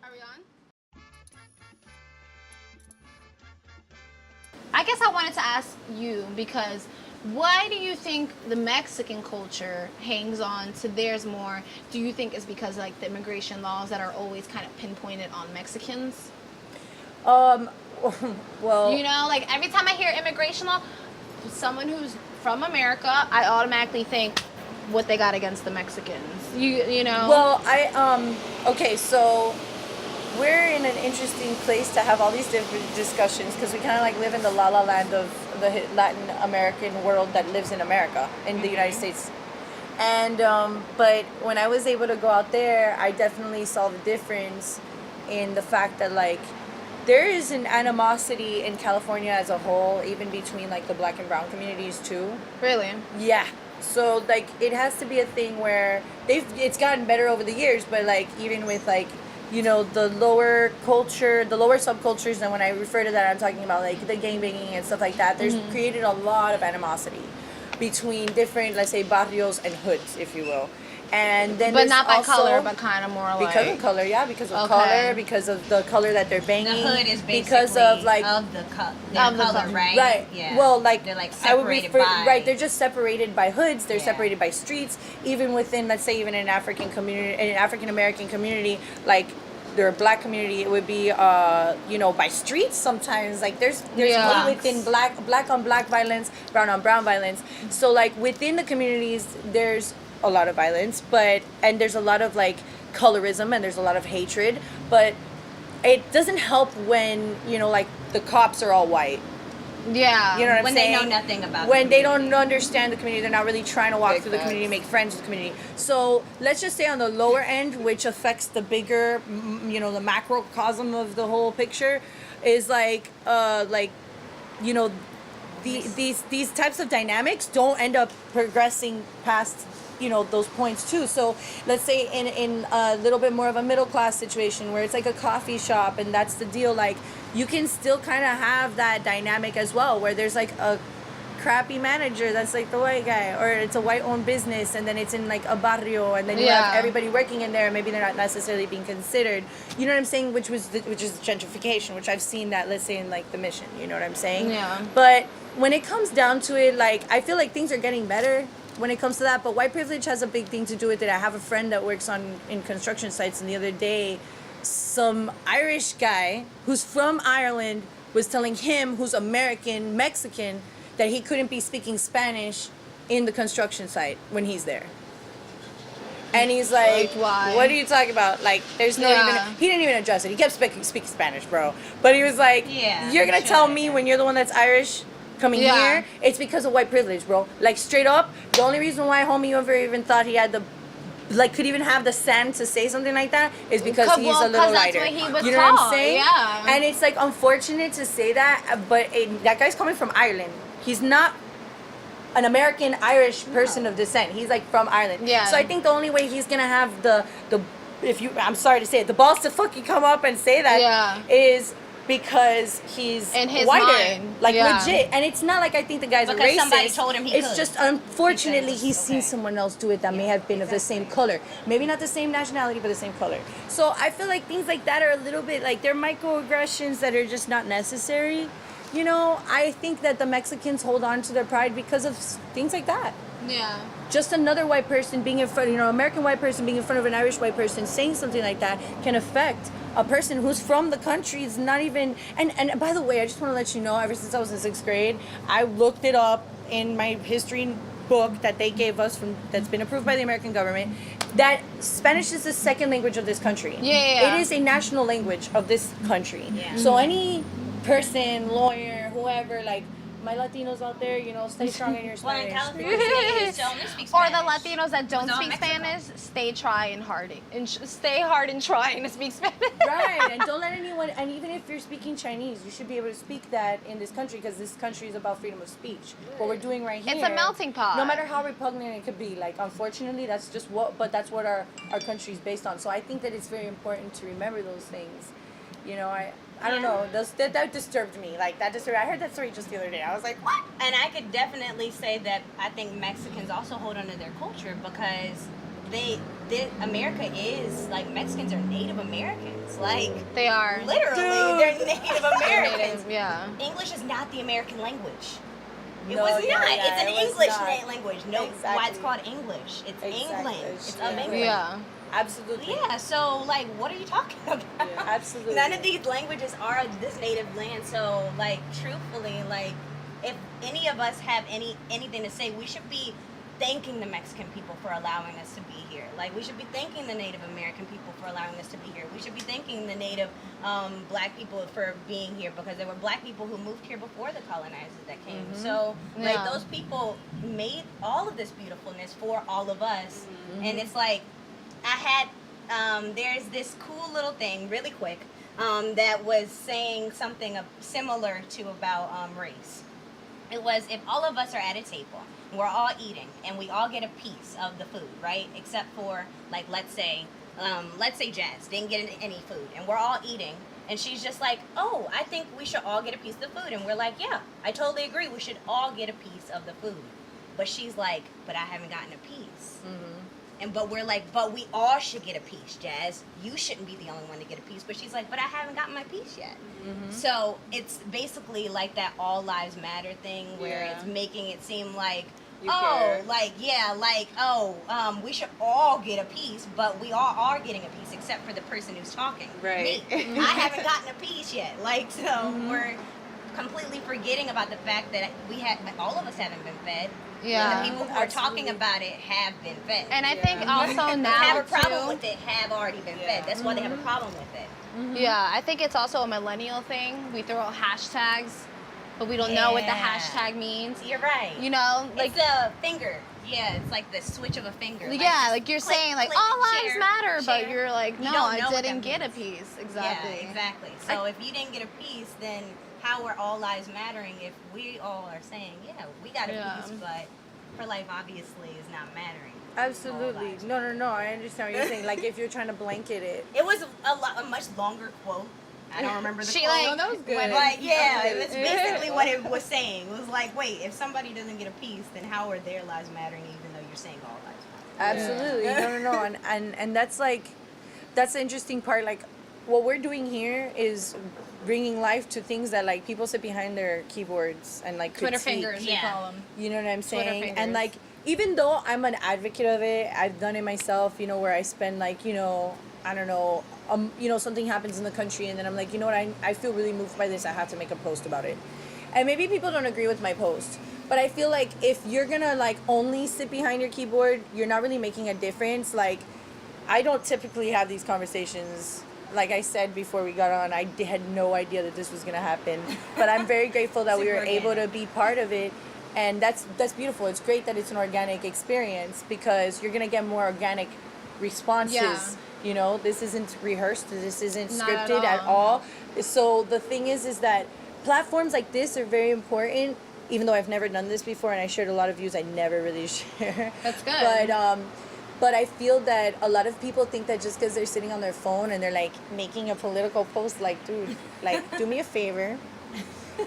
Are we on? I guess I wanted to ask you because why do you think the Mexican culture hangs on to theirs more? Do you think it's because like the immigration laws that are always kind of pinpointed on Mexicans? Well, You know, like every time I hear immigration law, someone who's from America, I automatically think what they got against the Mexicans. You know. well, okay, so we're in an interesting place to have all these different discussions because we kind of like live in the la la land of the Latin American world that lives in America, in the United States. And, but when I was able to go out there, I definitely saw the difference in the fact that like, there is an animosity in California as a whole, even between like the black and brown communities too. Really? Yeah. So like it has to be a thing where it's gotten better over the years, but like even with like, you know, the lower culture, the lower subcultures, and when I refer to that, I'm talking about like the gangbanging and stuff like that. There's created a lot of animosity between different, let's say, barrios and hoods, if you will. And then But not by also, color, but kind of more like... Because of color, yeah, because of Okay. color, because of the color that they're banging. The hood is basically because of like of the color, right? Right. Yeah. Well, like they're like I would separated refer, by right. They're just separated by hoods. They're Yeah. separated by streets. Even within, let's say, even an African community, an African American community, like their black community, it would be, you know, by streets sometimes. Like there's Yeah. hate within black on black violence, brown on brown violence. So like within the communities, there's a lot of violence, and there's a lot of like colorism and there's a lot of hatred, but it doesn't help when, you know, like the cops are all white. Yeah. You know what I'm when saying? they know nothing about when the they community. don't understand the community, they're not really trying to walk Big through the facts. community, make friends with the community. So let's just say on the lower end, which affects the bigger, you know, the macrocosm of the whole picture, is like, you know, these types of dynamics don't end up progressing past, you know, those points too. So let's say in a little bit more of a middle class situation where it's like a coffee shop and that's the deal, like you can still kind of have that dynamic as well, where there's like a crappy manager that's like the white guy, or it's a white owned business and then it's in like a barrio and then you have everybody working in there, maybe they're not necessarily being considered, you know what I'm saying, which is gentrification, which I've seen that, let's say in like the Mission, you know what I'm saying. Yeah. But when it comes down to it, like I feel like things are getting better when it comes to that, but white privilege has a big thing to do with it. I have a friend that works in construction sites, and the other day some Irish guy who's from Ireland was telling him, who's American Mexican, that he couldn't be speaking Spanish in the construction site when he's there. And he's like, why? what are you talking about? Like, there's no Yeah. even... He didn't even address it. He kept speaking Spanish, bro. But he was like, Yeah, you're going to sure. tell me when you're the one that's Irish coming Yeah. here, it's because of white privilege, bro. Like, straight up, the only reason why homie ever even thought he had the... Like, could even have the sand to say something like that is because he's a little that's lighter. what he was You know what I'm taught, saying? yeah. And it's, like, unfortunate to say that, but that guy's coming from Ireland. He's not an American Irish person of descent. He's like from Ireland. Yeah. So I think the only way he's gonna have the I'm sorry to say it, the balls to fucking come up and say that is because he's in his whiter, mind. like Yeah. legit. And it's not like I think the guy's a Because racist. somebody told him he it's could. just unfortunately Because- he's seen okay. someone else do it that may have been of the same color, maybe not the same nationality but the same color. So I feel like things like that are a little bit like they're microaggressions that are just not necessary. You know, I think that the Mexicans hold on to their pride because of things like that. Yeah. Just another white person being in front, you know, American white person being in front of an Irish white person saying something like that can affect a person who's from the country. Is not even, and by the way, I just want to let you know, ever since I was in 6th grade, I looked it up in my history book that they gave us that's been approved by the American government, that Spanish is the second language of this country. Yeah. It is a national language of this country. Yeah. So any person, lawyer, whoever, like my Latinos out there, you know, stay strong in your Well, in Spanish. California, they only speak Or Spanish. the Latinos that don't It's all speak Mexico. Spanish, stay hard and trying to speak Spanish. Right, and don't let anyone, and even if you're speaking Chinese, you should be able to speak that in this country, because this country is about freedom of speech. What we're doing right here. It's a melting pot. No matter how repugnant it could be, like, unfortunately, that's just that's what our country is based on. So I think that it's very important to remember those things. You know, I don't know, that disturbed me. Like, I heard that story just the other day. I was like, what? And I could definitely say that I think Mexicans also hold on to their culture because America is like Mexicans are Native Americans. Like They are. literally, they're Native Americans. Native, yeah. English is not the American language. It No, was yeah, not. yeah, it's an it was English not. language. No, Exactly. why it's called English? It's England. It's of England. Yeah. Absolutely. Yeah. So like, what are you talking about? Yeah, absolutely. None of these languages are this native land. So like, truthfully, like, if any of us have anything to say, we should be thanking the Mexican people for allowing us to be here. Like, we should be thanking the Native American people for allowing us to be here. We should be thanking the Native Black people for being here, because there were Black people who moved here before the colonizers that came. So, like, Yeah. those people made all of this beautifulness for all of us. And it's like, I had, there's this cool little thing, really quick, that was saying something similar to about race. It was, if all of us are at a table, we're all eating, and we all get a piece of the food, right? Except for, like, let's say Jazz didn't get any food, and we're all eating, and she's just like, oh, I think we should all get a piece of the food. And we're like, yeah, I totally agree. We should all get a piece of the food. But she's like, but I haven't gotten a piece. But we're like, but we all should get a piece, Jazz. You shouldn't be the only one to get a piece. But she's like, but I haven't gotten my piece yet. So it's basically like that all lives matter thing, where it's making it seem like, we should all get a piece, but we all are getting a piece, except for the person who's talking. Right. Me. I haven't gotten a piece yet. Like, so we're completely forgetting about the fact that all of us haven't been fed. Yeah. And the people who are talking about it have been fed. And I think also Who now have a problem too, with it have already been fed. That's why they have a problem with it. Yeah, I think it's also a millennial thing. We throw out hashtags, but we don't know what the Yeah. hashtag means. You're right. You know, like It's a finger. Yeah, it's like the switch of a finger. yeah, like you're click, saying like click, all lives share, matter, but share. you're like, You no, don't I know what didn't that get a means. piece. Exactly. Yeah, exactly. So if you didn't get a piece, then how are all lives mattering if we all are saying, yeah, we got a piece, but her life obviously is not mattering. Absolutely. No. I understand what you're saying. Like, if you're trying to blanket it. It was a much longer quote. I don't remember the She quote. like, that was good. went- But yeah, it's basically what it was saying. It was like, wait, if somebody doesn't get a piece, then how are their lives mattering, even though you're saying all lives matter? Absolutely. No. And that's like, that's the interesting part. Like, what we're doing here is bringing life to things that, like, people sit behind their keyboards and, like, Twitter critique. fingers, we Yeah. call them. You know what I'm saying? fingers. And, like, even though I'm an advocate of it, I've done it myself, you know, where I spend, like, you know, I don't know, something happens in the country, and then I'm like, you know what, I feel really moved by this, I have to make a post about it. And maybe people don't agree with my post, but I feel like if you're gonna, like, only sit behind your keyboard, you're not really making a difference. Like, I don't typically have these conversations. Like I said before we got on, I had no idea that this was gonna happen, but I'm very grateful that we were Super able to organic. be part of it. And that's beautiful. It's great that it's an organic experience, because you're gonna get more organic responses. Yeah. You know, this isn't rehearsed. This isn't Not at scripted at all. all. So the thing is that platforms like this are very important. Even though I've never done this before, and I shared a lot of views I never really share. That's good. But I feel that a lot of people think that just because they're sitting on their phone and they're, like, making a political post, like, dude, like, do me a favor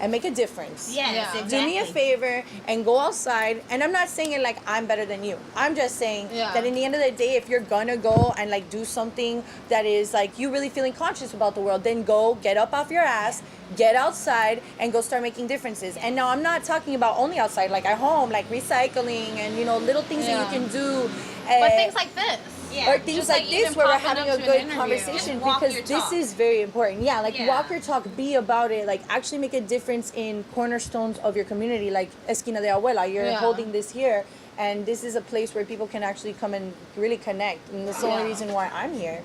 and make a difference. Yes, Yeah. exactly. Do me a favor and go outside. And I'm not saying it like I'm better than you. I'm just saying that in the end of the day, if you're gonna go and, like, do something that is, like, you really feeling conscious about the world, then go get up off your ass, get outside, and go start making differences. And now I'm not talking about only outside, like at home, like recycling and, you know, little things that you can do. But things like this. Yeah. Or things Just like like this even where we're popping having up a to an good interview. conversation, Just walk because your this talk. is very important. Yeah, like, Yeah. walk your talk, be about it, like, actually make a difference in cornerstones of your community, like Esquina de Abuela. You're holding this here, and this is a place where people can actually come and really connect, and that's the only reason why I'm here.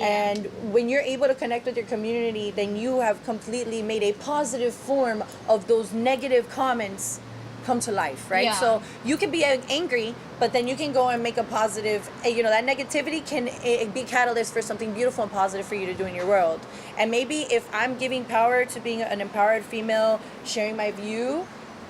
And when you're able to connect with your community, then you have completely made a positive form of those negative comments come to life, right? Yeah. So you can be angry, but then you can go and make a positive, you know, that negativity can be catalyst for something beautiful and positive for you to do in your world. And maybe if I'm giving power to being an empowered female, sharing my view,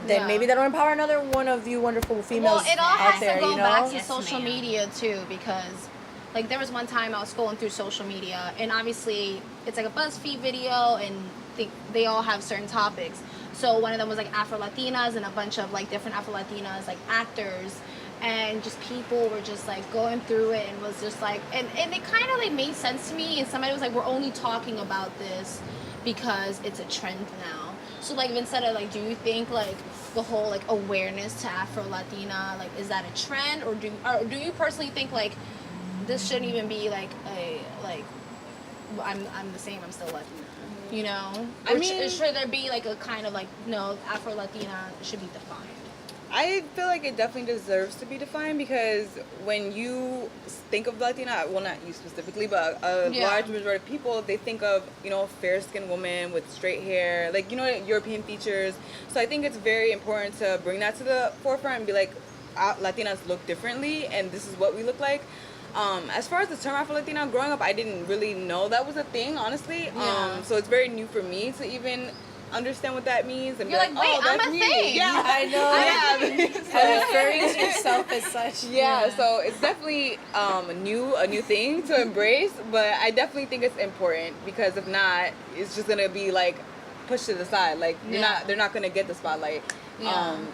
then maybe that'll empower another one of you wonderful females Well, it all out has there, to go you know? back to Yes, social ma'am. media too, because like there was one time I was scrolling through social media, and obviously it's like a BuzzFeed video, and they all have certain topics. So one of them was like Afro-Latinas, and a bunch of like different Afro-Latinas, like actors, and just people were just like going through it and was just like, and it kind of like made sense to me. And somebody was like, we're only talking about this because it's a trend now. So like Vincenta, like, do you think like the whole like awareness to Afro-Latina, like, is that a trend, or do you personally think like this shouldn't even be like a like I'm the same, I'm still Latina, you know? I mean, should there be like a kind of like, no, Afro-Latina should be defined? I feel like it definitely deserves to be defined, because when you think of Latina, well, not you specifically, but a large majority of people, they think of, you know, fair-skinned woman with straight hair, like, you know, European features. So I think it's very important to bring that to the forefront and be like, Latinas look differently, and this is what we look like. As far as the term Afro-Latina, growing up, I didn't really know that was a thing, honestly. So it's very new for me to even understand what that means. And you're be like, wait, oh, I'm a me. thing. Yeah, I know. And referring to yourself as such. Yeah, so it's definitely a new thing to embrace, but I definitely think it's important, because if not, it's just gonna be like pushed to the side. Like they're not gonna get the spotlight.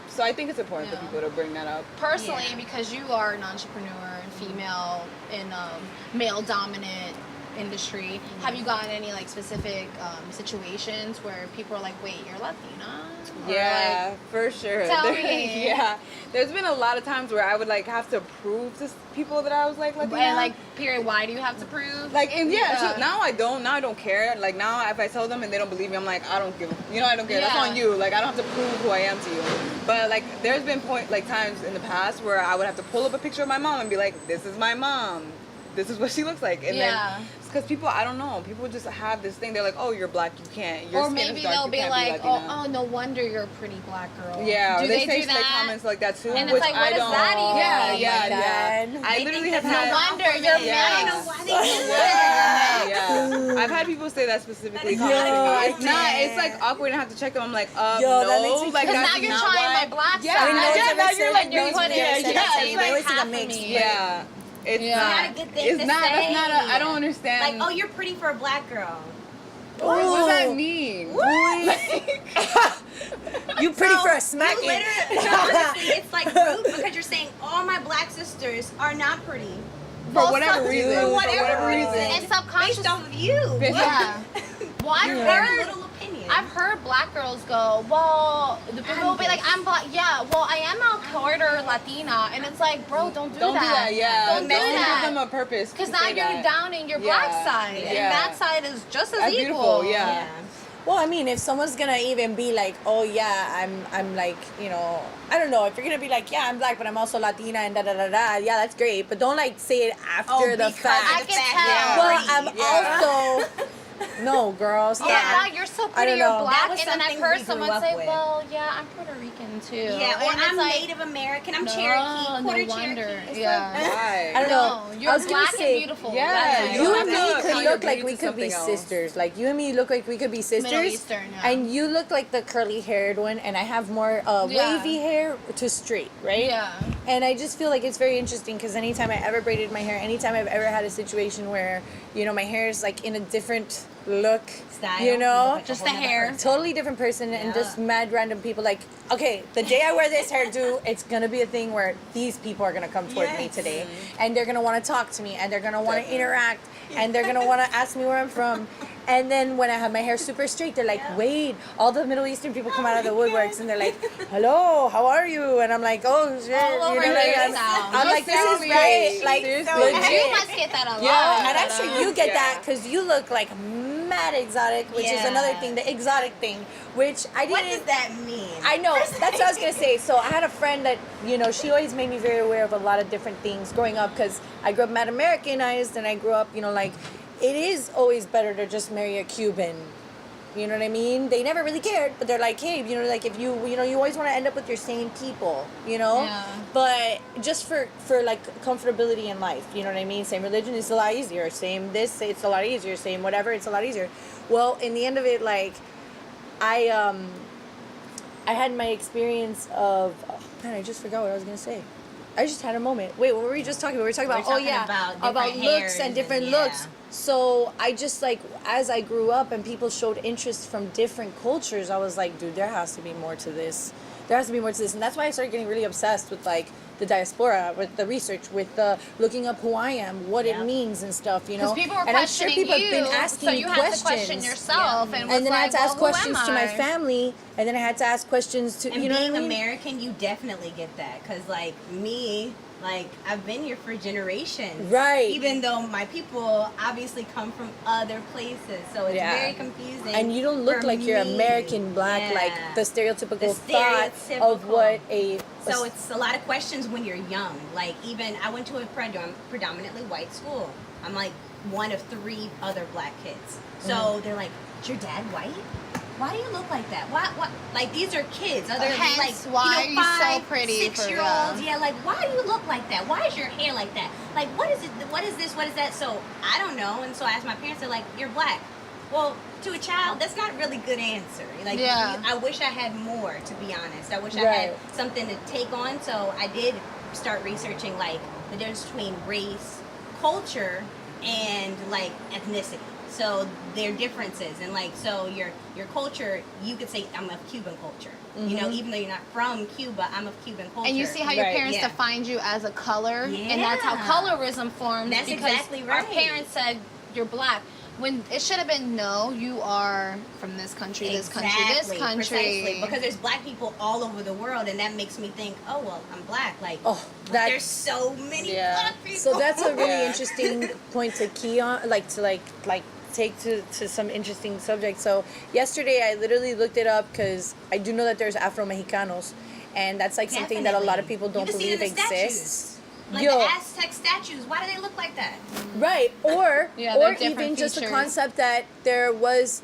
So I think it's important for people to bring that up. Personally, because you are an entrepreneur and female in male dominant industry, have you gotten any like specific situations where people are like, wait, you're Latina? Or, Yeah, like, for sure. tell me. Yeah, there's been a lot of times where I would like have to prove to people that I was like Latina. and like, period, why do you have to prove? Like, and so now I don't care. Like, now if I tell them and they don't believe me, I'm like, I don't care. That's on you. Like, I don't have to prove who I am to you. But like, there's been times in the past where I would have to pull up a picture of my mom and be like, this is my mom, this is what she looks like. And then because people, I don't know, people just have this thing. They're like, oh, you're black, you can't. Your or skin maybe is dark, they'll you be can't like, be Latina. oh, no wonder you're a pretty black girl. Yeah, do or they they say do that? comments like that too, And it's which like, what I does don't. that even mean? Yeah. I literally have No had. wonder you're I don't know mixed. why they do that. Yeah, I've had people say that specifically. That is It's not. It's like awkward and have to check them. I'm like, that no, makes me like Because that's now you're not trying why. my black Yeah, side. now you're like you're mixed. putting It's They always like think I'm mixed. Yeah. It's Yeah. Not a good thing It's to not. say. That's not. I don't understand. Like, oh, you're pretty for a black girl. What does that mean? You pretty So, for a smack. you literally, honestly, it's like rude because you're saying all my black sisters are not pretty. For whatever reason. For whatever reason. And subconscious. Based off of you. Yeah. Well, I've Very heard. little opinion. I've heard black girls go, well, the people will be like, I'm black. Yeah, well, I am a quarter Latina. And it's like, bro, don't do Don't do that. Yeah. Don't do that. give them a purpose. Because to now say you're that. downing your Yeah. black side. Yeah. And that side is just as That's equal. beautiful. Yeah. Well, I mean, if someone's gonna even be like, oh yeah, I'm like, you know, I don't know, if you're gonna be like, yeah, I'm black, but I'm also Latina and da da da da, yeah, that's great, but don't like say it after the because fact. I of the can fact tell. that Well, you're I'm pretty. also. No, girls. Oh Yeah. my God, you're so I pretty. don't You're know. black. That was And then I've something heard we someone grew up say, with. well, yeah, I'm Puerto Rican too. Yeah, or and it's I'm like, Native American. I'm no, Cherokee. Quarter no wonder. Cherokee. It's Yeah. Why? I don't know. No, you're I was gonna black say, and beautiful. yeah, That's You it. and me have to could call look your like beauty we to could be something else. sisters. Like you and me look like we could be sisters. Middle Eastern, yeah. And you look like the curly haired one, and I have more Yeah. wavy hair to straight, right? Yeah. And I just feel like it's very interesting because anytime I ever braided my hair, anytime I've ever had a situation where, you know, my hair is like in a different look, Style. you know, Like a Just whole the nother hair. person. totally different person, and just mad random people like, okay, the day I wear this hairdo, it's gonna be a thing where these people are gonna come towards me Yes. today, and they're gonna want to talk to me, and they're gonna want to Definitely. interact, and they're gonna want to ask me where I'm from. And then when I have my hair super straight, they're like, wait, all the Middle Eastern people come out of the woodworks, and they're like, hello, how are you? And I'm like, oh shit, All over you know, here like, now. I'm You're like, this is so right, sweet. like Seriously. legit. You must get that a lot. Yeah, and actually you get Yeah. that because you look like mad exotic, which is Yeah. another thing, the exotic thing, which I What didn't. does that mean? I know, that's what I was gonna say. So I had a friend that, you know, she always made me very aware of a lot of different things growing up because I grew up mad Americanized and I grew up, you know, like, it is always better to just marry a Cuban. You know what I mean? They never really cared, but they're like, hey, you know, like if you know, you always want to end up with your same people, you know? Yeah. But just for like comfortability in life, you know what I mean? Same religion, it's a lot easier. Same this, it's a lot easier. Same whatever, it's a lot easier. Well, in the end of it, like, I had my experience of, oh, man, I just forgot what I was gonna say. I just had a moment. Wait, what were we just talking about? We were talking about, talking about about different looks hairs and different and- looks. yeah. So I just like, as I grew up and people showed interest from different cultures, I was like, dude, there has to be more to this. There has to be more to this, and that's why I started getting really obsessed with like the diaspora, with the research, with the looking up who I am, what it means and stuff, you know. Because people were And I'm sure questioning people you, have been asking so me you questions. had to question yourself, and, was then I had like, to ask well, who questions am to my I? family, and then I had to ask questions to, And you know being what I mean? American, you definitely get that. Because, like, me, like, I've been here for generations. Right. Even though my people obviously come from other places. So it's very confusing. And you don't look for like you're me. Black, like Yeah. the stereotypical The thought of stereotypical. what a... So it's a lot of questions when you're young. Like, even I went to a predominantly white school. I'm like one of 3 other black kids. So they're like, "Is your dad white? Why do you look like that? What? Like, these are kids. Other Hence, like, why you know, are you so 5, pretty 6-year-olds. for Yeah, like, why do you look like that? Why is your hair like that? Like, what is it? What is this? What is that? So I don't know. And so I asked my parents. They're like, "You're black." Well, to a child, that's not a really good answer. Like, I wish I had more, to be honest. I wish I had something to take on. So I did start researching, like, the difference between race, culture, and, like, ethnicity. So their differences, and like, so your culture, you could say I'm of Cuban culture. You know, even though you're not from Cuba, I'm of Cuban culture. And you see how your parents defined you as a color, and that's how colorism formed. That's because exactly right. Our parents said you're black, when it should have been no, you are from this country, this country, this country. Precisely, because there's black people all over the world, and that makes me think, oh well, I'm black. Like, there's so many black people. So that's a really interesting point to key on, like to like take to some interesting subjects. So yesterday I literally looked it up because I do know that there's Afro-Mexicanos, and that's like something that a lot of people don't believe exists. Like the Aztec statues, why do they look like that? Right, or even just the features. concept that there was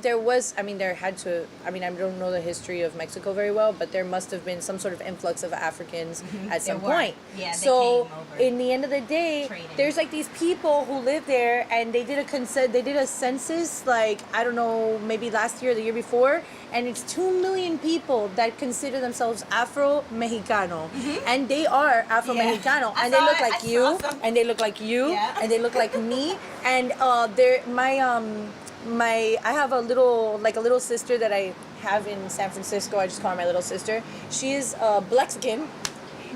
I mean there had to, I mean I don't know the history of Mexico very well, but there must have been some sort of influx of Africans at some point. Yeah, so they came over. in the end of the day, Trading. there's like these people who live there, and they did a census, like I don't know, maybe last year or the year before, and it's 2 million people that consider themselves Afro-Mexicano, and they are Afro-Mexicano, and they look like you, and they look like you, and they look like me, and they're I have a little sister that I have in San Francisco. I just call her my little sister. She is Blexican,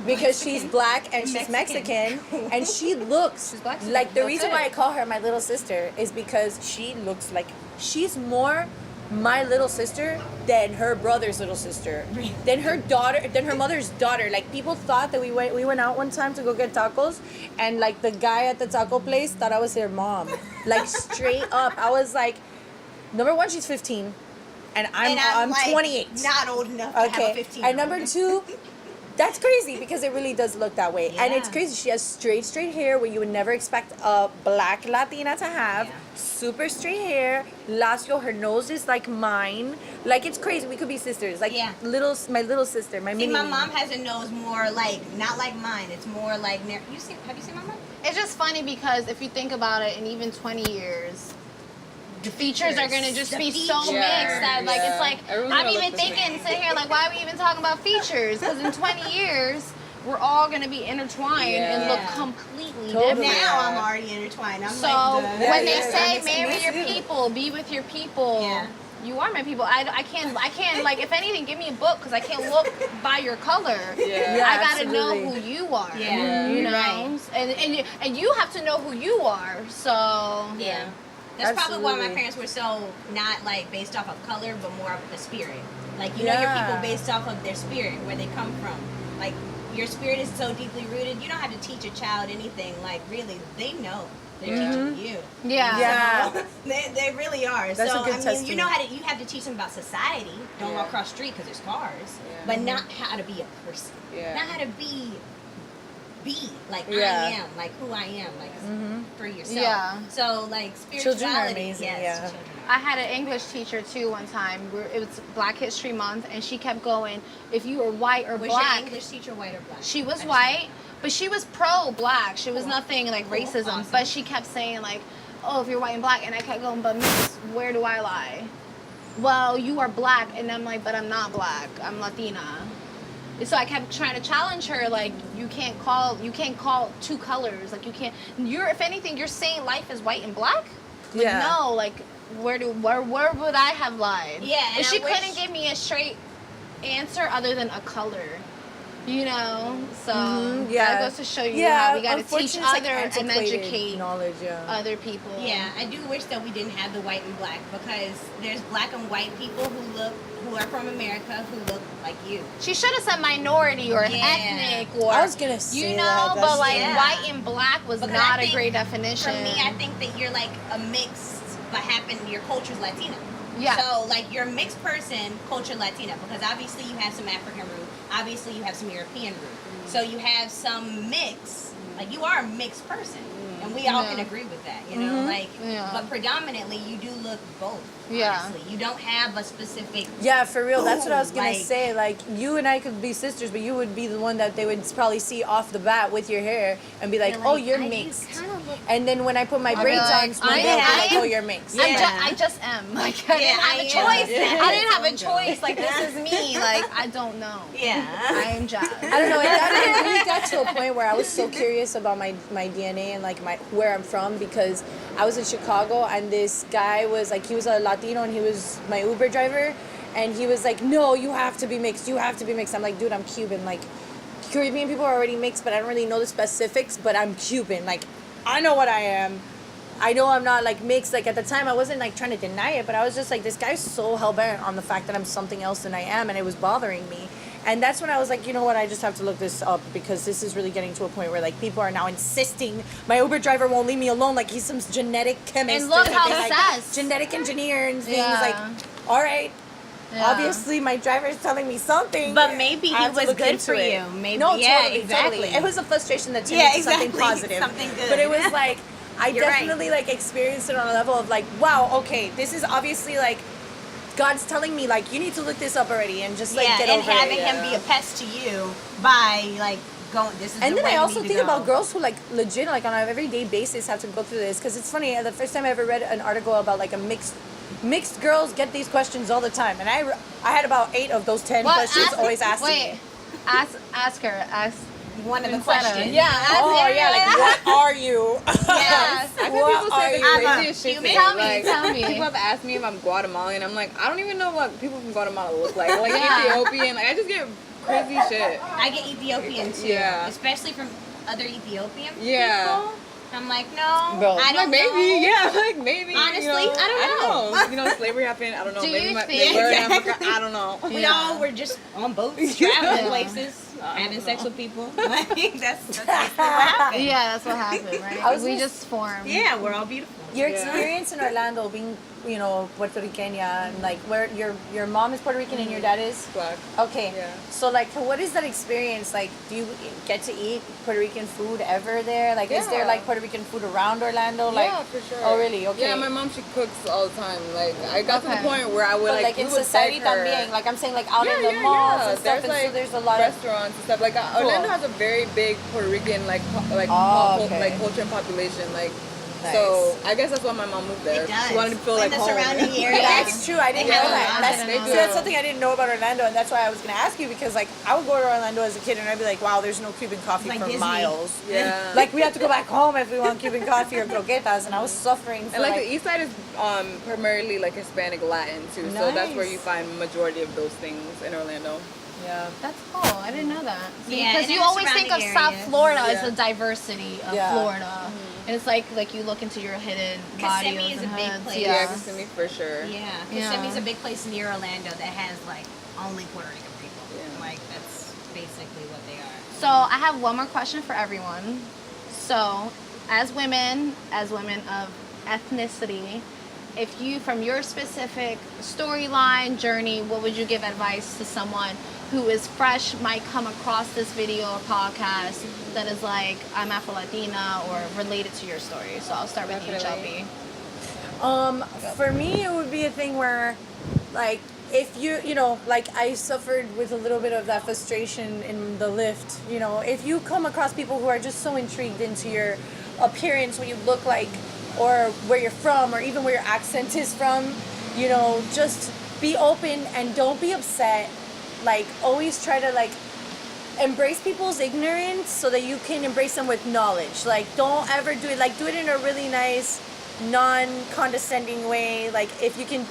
because she's black and she's Mexican, and she looks like, the reason why I call her my little sister is because she looks like she's more my little sister than her brother's little sister, than her daughter, than her mother's daughter. Like, people thought that we went out one time to go get tacos, and like the guy at the taco place thought I was their mom. Like, straight up, I was like, number one, she's 15, and I'm like 28, not old enough to have a 15. And number two, that's crazy, because it really does look that way. And it's crazy. She has straight hair, where you would never expect a black Latina to have. Super straight hair, lacio. Her nose is like mine. Like, it's crazy. We could be sisters. Like, my little sister, my mini. My mom has a nose more like, not like mine. It's more like, have you seen my mom? It's just funny because if you think about it, in even 20 years, the features are going to just be so mixed that, like, it's like, I'm even thinking, sitting here, like, why are we even talking about features? Because in 20 years, we're all going to be intertwined and look completely different. Now I'm already intertwined. I'm so like when they say marry your people, be with your people, you are my people. I can't, like, if anything, give me a book, because I can't look by your color. I got to know who you are. You know? And you have to know who you are. So that's probably why my parents were so not like based off of color, but more of the spirit. Like, you know your people based off of their spirit, where they come from. Like, your spirit is so deeply rooted. You don't have to teach a child anything. Like, really, they know. They're teaching you. So, they really are. That's so a good I mean, you know you have to teach them about society. Don't walk across the street because there's cars. But not how to be a person. Not how to be like I am, like who I am, like for yourself. So like spirituality. Children are amazing. Yes, I had an English teacher too one time. It was Black History Month, and she kept going, if you were white or was black. your English teacher white or black? She was white, but she was pro-black. She was nothing like racism. Awesome. But she kept saying like, oh, if you're white and black, and I kept going, but miss, where do I lie? Well, you are black, and I'm like, but I'm not black. I'm Latina. So I kept trying to challenge her, like, you can't call two colors, like, you can't. If anything, you're saying life is white and black. Like, no, like, where would I have lied? Yeah, and if she couldn't give me a straight answer other than a color. You know, so yeah. that goes to show you how we got to teach unfortunately, it's other like and antiquated educate knowledge. Yeah. other people. Yeah, I do wish that we didn't have the white and black, because there's black and white people who are from America who look like you. She should have said minority or Yeah. ethnic or I was gonna say you that, know, that's but like Yeah. white and black was Because not I a think, great definition. For me, I think that you're like a mix, but your culture's Latina. Yeah. So like you're a mixed person, culture Latina, because obviously you have some African root, obviously you have some European root. So you have some mix, like you are a mixed person. And we all can agree with that, you know, like, but predominantly you do look both. Yeah. Honestly. You don't have a specific. Yeah, for real. That's what I was gonna Like- say. Like, you and I could be sisters, but you would be the one that they would probably see off the bat with your hair and be like, They're "Oh, like, you're "I do mixed." kinda look-" And then when I put my I'd be braids like, on, I they'll be like, am- "Oh, you're mixed." Yeah. I just am. Like I Yeah, didn't have a I am. choice. Yeah. I didn't have a choice. Like this is me. Like I don't know. Yeah. I am Jazz. I don't know. It really got to a point where I was so curious about my DNA and like where I'm from, because I was in Chicago and this guy was like, he was a Latino and he was my Uber driver, and he was like, "No, you have to be mixed. You have to be mixed." I'm like, "Dude, I'm Cuban. Like, Caribbean people are already mixed, but I don't really know the specifics. But I'm Cuban. Like, I know what I am. I know I'm not like mixed." Like at the time, I wasn't like trying to deny it, but I was just like, this guy's so hellbent on the fact that I'm something else than I am, and it was bothering me. And that's when I was like, you know what, I just have to look this up, because this is really getting to a point where like people are now insisting my Uber driver won't leave me alone, like he's some genetic chemist. And look or how something, like, sus. genetic engineer and things. Yeah. Like, all right, Yeah. obviously my driver is telling me something, But maybe I he have to was look good into for it. you. Maybe, No, yeah, totally, exactly. totally. It was a frustration that turned Yeah, into something exactly. positive. Something good. But it was like, I You're right. definitely like experienced it on a level of like, wow, okay, this is obviously like God's telling me like, you need to look this up already and just like yeah, get and over having it. him be a pest to you by like going. This is And the then way I also we need think to go. about girls who like legit like on an everyday basis have to go through this, because it's funny. The first time I ever read an article about like a mixed girls get these questions all the time, and I had about 8 of those 10 questions always asked Wait, me. ask her. Ask one of the Vincenta. questions. Yeah. Ask Oh her. yeah, like what are you? Yes. I've What had people are say you? the craziest shit to me. Tell me, Like, tell me. people have asked me if I'm Guatemalan. I'm like, I don't even know what people from Guatemala look like. Like Yeah. Ethiopian. Like I just get crazy shit. I get Ethiopian too, Yeah. especially from other Ethiopian Yeah. people. I'm like, no, Bro. I I'm don't like maybe, know. yeah, like maybe. Honestly, you know, I don't know. You know, slavery happened. I don't know. Do maybe you they think- were in Exactly. Africa. I don't know. We Yeah. all were just on boats, traveling Yeah. places, having sex with people. Like, that's basically what happened. Yeah, that's what happened, right? I was we just- just formed. Yeah, we're all beautiful. Your Yeah. experience in Orlando, being Puerto Riqueña, and like where your mom is Puerto Rican and your dad is. Black. Okay. Yeah. So like, what is that experience like? Do you get to eat Puerto Rican food ever there? Like, is there Yeah. like Puerto Rican food around Orlando? Like, Yeah, for sure. Oh, really? Okay. Yeah, my mom, she cooks all the time. Like, I got to Okay. the point where I would But like we in would society beg her. también, like I'm saying, like out in the malls and stuff, There's and like so there's a lot of. restaurants and stuff. Like Orlando has a very big Puerto Rican Oh, okay. like culture and population. Like, Nice. so I guess that's why my mom moved there. It does. She wanted to feel In like the home. surrounding area. That's true. I didn't They know have a that. lot. That's, I didn't know see, that's that. something I didn't know about Orlando, and that's why I was gonna ask you, because like I would go to Orlando as a kid and I'd be like, wow, there's no Cuban coffee Like for Disney. miles. Yeah. Like we have to go back home if we want Cuban coffee or croquetas, and I was suffering for And like the east side is primarily like Hispanic Latin too, so that's where Nice. you find majority of those things in Orlando. yeah. That's cool. I didn't know that. Yeah, Because and you in the always think of surrounding South areas. Florida as Yeah. the diversity of Yeah. Florida. And it's like you look into your hidden Kissimmee bodies is and a big hoods. place. Yeah, Yeah. Kissimmee for sure. Yeah, Yeah. Kissimmee's a big place near Orlando that has like only Puerto Rican people. Yeah. Like that's basically what they are. So I have one more question for everyone. So, as women of ethnicity, if you, from your specific storyline, journey, what would you give advice to someone who is fresh, might come across this video or podcast that is like, I'm Afro-Latina or related to your story? So I'll start with Definitely. you, Gelpi. For me, it would be a thing where, like, if you know, like I suffered with a little bit of that frustration in the lift. You know, if you come across people who are just so intrigued into your appearance, what you look like, or where you're from, or even where your accent is from, you know, just be open and don't be upset. Like, always try to like embrace people's ignorance so that you can embrace them with knowledge. Like, don't ever do it, like, do it in a really nice, non-condescending way. Like, if you can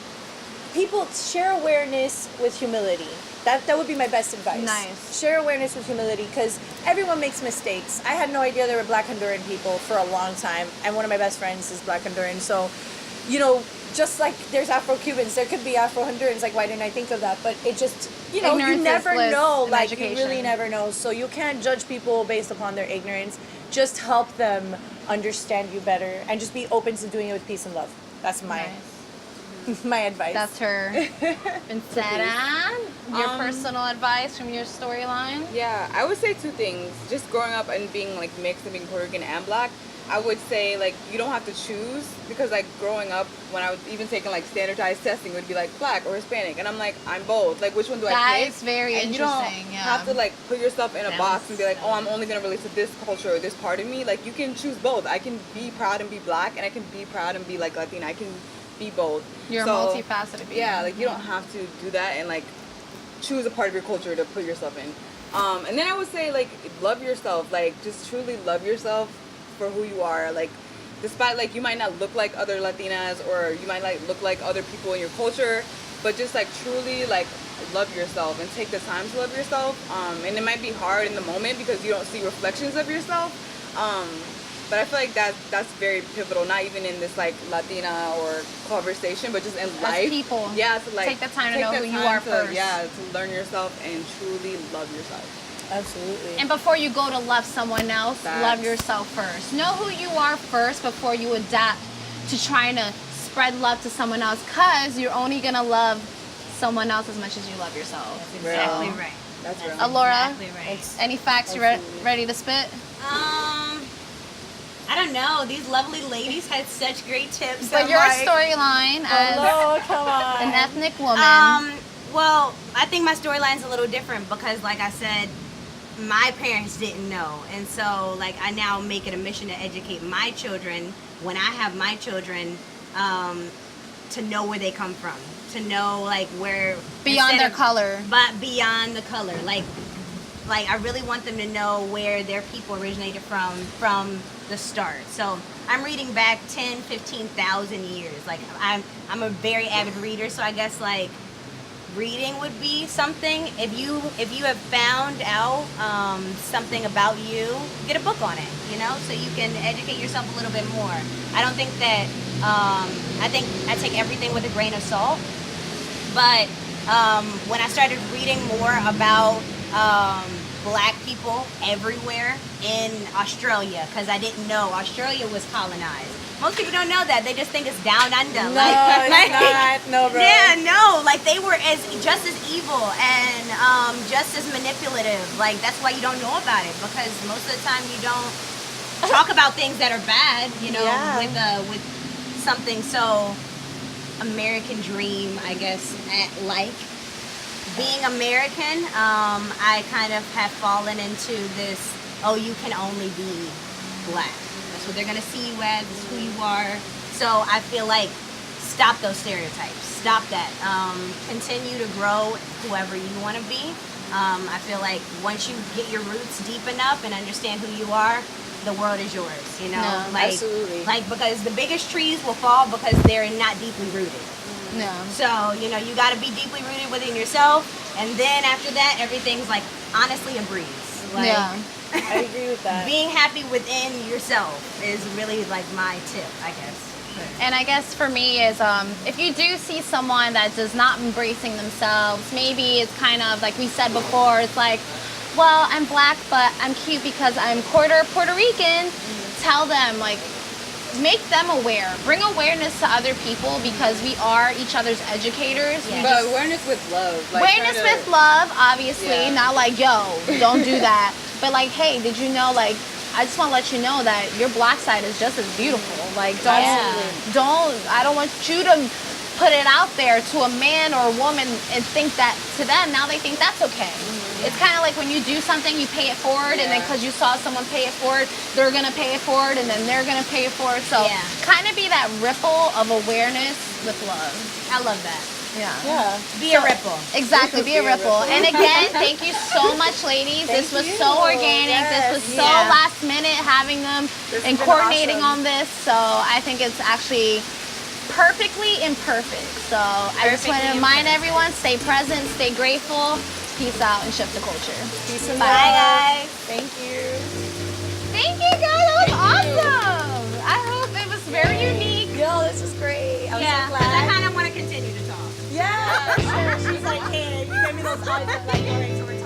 people share awareness with humility. That would be my best advice. Nice. Share awareness with humility, because everyone makes mistakes. I had no idea there were Black Honduran people for a long time, and one of my best friends is Black Honduran. So, you know, just like there's Afro-Cubans, there could be Afro-Hondurans. Like, why didn't I think of that? But it just, you know, Ignorance you is never bliss know. in Like, you education. really never know. So you can't judge people based upon their ignorance. Just help them understand you better, and just be open to doing it with peace and love. That's my Nice. my advice. That's her. Vincenta, your personal advice from your storyline? Yeah, I would say two things. Just growing up and being like mixed and being Puerto Rican and Black, I would say like you don't have to choose, because like growing up when I was even taking like standardized testing, it would be like Black or Hispanic, and I'm like, I'm both. Like, which one do I That pick? is very and interesting. You don't Yeah. have to like put yourself in a box and be like, oh, I'm only gonna relate to this culture or this part of me. Like, you can choose both. I can be proud and be Black, and I can be proud and be like Latina. I can be both. You're So, multifaceted being. yeah, like you don't have to do that and like choose a part of your culture to put yourself in. And then I would say like love yourself. Like, just truly love yourself for who you are. Like, despite like you might not look like other Latinas, or you might like look like other people in your culture, but just like truly like love yourself and take the time to love yourself. And it might be hard in the moment because you don't see reflections of yourself. But I feel like that's very pivotal, not even in this like Latina or conversation, but just in life. people. Yeah, to like Take the time to take know the who you time are to, first. Yeah, to learn yourself and truly love yourself. Absolutely. And before you go to love someone else, Facts. love yourself first. Know who you are first before you adapt to trying to spread love to someone else, because you're only going to love someone else as much as you love yourself. Exactly Real. right. That's real. Alora, Exactly right. any facts you ready to spit? I don't know. These lovely ladies had such great tips. But I'm your like, storyline as Hello, come on. an ethnic woman. Well, I think my storyline's a little different because, like I said, my parents didn't know, and so like I now make it a mission to educate my children when I have my children, to know where they come from, to know like where Beyond instead their of- color. but beyond the color, like I really want them to know where their people originated from the start. So I'm reading back 10, 15,000 years. Like I'm a very avid reader, so I guess like reading would be something. If you have found out something about you, get a book on it, you know, so you can educate yourself a little bit more. I don't think that I think I take everything with a grain of salt, but when I started reading more about Black people everywhere in Australia, because I didn't know Australia was colonized. Most people don't know that. They just think it's down under. No, it's not. No, bro. Yeah, no. Like, they were just as evil and just as manipulative. Like, that's why you don't know about it, because most of the time you don't talk about things that are bad, you know, with something so American dream, I guess, like being American. I kind of have fallen into this, oh, you can only be Black. That's what they're going to see you as, it's who you are. So I feel like stop those stereotypes. Stop that. Continue to grow whoever you want to be. I feel like once you get your roots deep enough and understand who you are, the world is yours, you know? No, like, absolutely. Like, because the biggest trees will fall because they're not deeply rooted. No. So, you know, you got to be deeply rooted within yourself, and then after that, everything's like honestly a breeze. Like, Yeah. I agree with that. being happy within yourself is really like my tip, I guess. And I guess for me is if you do see someone that does not embracing themselves, maybe it's kind of like we said before, it's like, well, I'm Black, but I'm cute because I'm quarter Puerto Rican. Tell them, like, make them aware. Bring awareness to other people, because we are each other's educators. We But just- awareness with love. Like, awareness try to- with love, obviously. Yeah. Not like, yo, don't do that. But like, hey, did you know, like, I just want to let you know that your Black side is just as beautiful. Like, I don't want you to put it out there to a man or a woman and think that to them, now they think that's okay. It's kind of like when you do something, you pay it forward, and then because you saw someone pay it forward, they're going to pay it forward, and then they're going to pay it forward. So kind of be that ripple of awareness with love. I love that. Yeah. Be a ripple. Exactly, be a ripple. And again, thank you so much, ladies. This was so organic. This was so last minute having them and coordinating on this. So I think it's actually perfectly imperfect. So I just want to Perfectly remind imperfect. everyone, stay present, stay grateful. Peace out and shift the culture. Peace and Bye, love. guys. Thank you. Thank you, guys. That was Thank you. awesome. I hope it was very unique. Yo, this was great. I'm Yeah, so 'cause I glad. kind of want to continue to talk. Yeah, for sure. She's like, hey, you gave me those eyes that like, all right, so we're